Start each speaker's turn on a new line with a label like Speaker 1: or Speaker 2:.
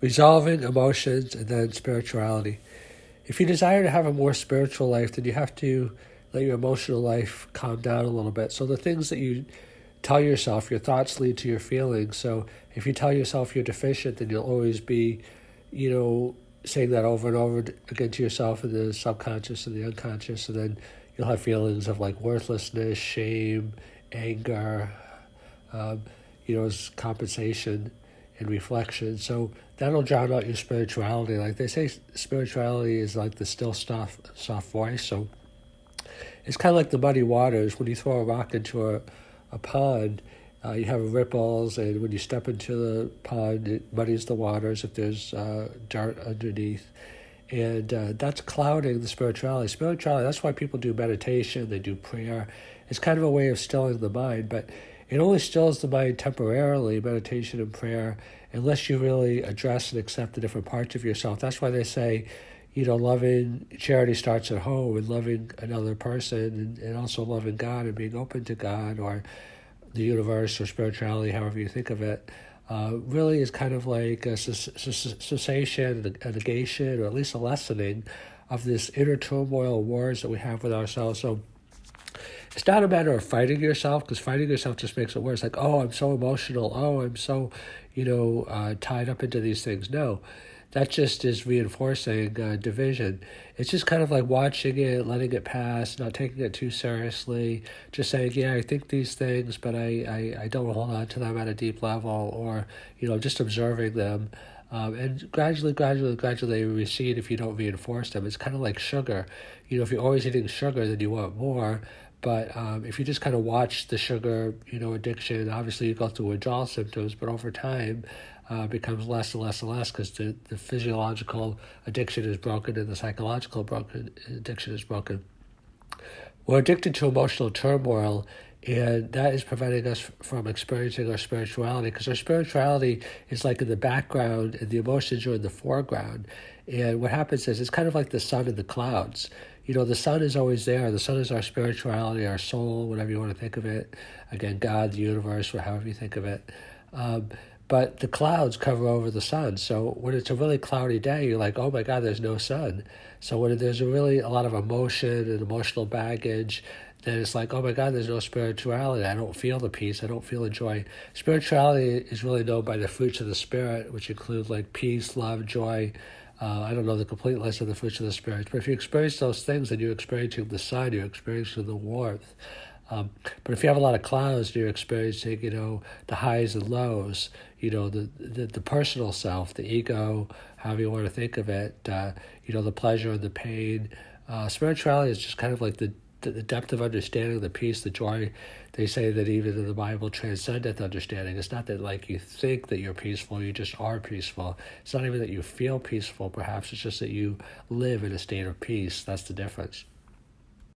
Speaker 1: resolving emotions, and then spirituality. If you desire to have a more spiritual life, then you have to let your emotional life calm down a little bit. So the things that you tell yourself, your thoughts lead to your feelings. So if you tell yourself you're deficient, then you'll always be, saying that over and over again to yourself in the subconscious and the unconscious, and then you'll have feelings of like worthlessness, shame, anger, as compensation and reflection. So that'll drown out your spirituality. Like they say, spirituality is like the still soft voice. So it's kind of like the muddy waters. When you throw a rock into a pond, you have ripples, and when you step into the pond, it muddies the waters if there's dirt underneath. And that's clouding the spirituality. Spirituality, that's why people do meditation, they do prayer. It's kind of a way of stilling the mind, but it only stills the mind temporarily, meditation and prayer, unless you really address and accept the different parts of yourself. That's why they say, loving charity starts at home, and loving another person, and also loving God and being open to God or the universe or spirituality, however you think of it, really is kind of like a cessation, a negation, or at least a lessening of this inner turmoil wars that we have with ourselves. So it's not a matter of fighting yourself, because fighting yourself just makes it worse. Like, oh, I'm so emotional. Oh, I'm so, tied up into these things. No, that just is reinforcing division. It's just kind of like watching it, letting it pass, not taking it too seriously, just saying, yeah, I think these things, but I don't hold on to them at a deep level, or, just observing them. And gradually they recede if you don't reinforce them. It's kind of like sugar. If you're always eating sugar, then you want more. But if you just kind of watch the sugar, addiction, obviously you go through withdrawal symptoms, but over time becomes less and less and less, because the physiological addiction is broken and the psychological addiction is broken. We're addicted to emotional turmoil, and that is preventing us from experiencing our spirituality, because our spirituality is like in the background and the emotions are in the foreground. And what happens is it's kind of like the sun in the clouds. The sun is always there. The sun is our spirituality, our soul, whatever you want to think of it. Again, God, the universe, or however you think of it. But the clouds cover over the sun. So when it's a really cloudy day, you're like, oh my God, there's no sun. So when there's a lot of emotion and emotional baggage, then it's like, oh my God, there's no spirituality. I don't feel the peace. I don't feel the joy. Spirituality is really known by the fruits of the Spirit, which include like peace, love, joy. I don't know the complete list of the fruits of the Spirit, but if you experience those things, then you're experiencing the sun, you're experiencing the warmth. But if you have a lot of clouds, you're experiencing, the highs and lows, the personal self, the ego, however you want to think of it, the pleasure and the pain. Spirituality is just kind of like the depth of understanding, the peace, the joy. They say that even in the Bible, transcendent understanding. It's not that like you think that you're peaceful, you just are peaceful. It's not even that you feel peaceful, perhaps. It's just that you live in a state of peace. That's the difference.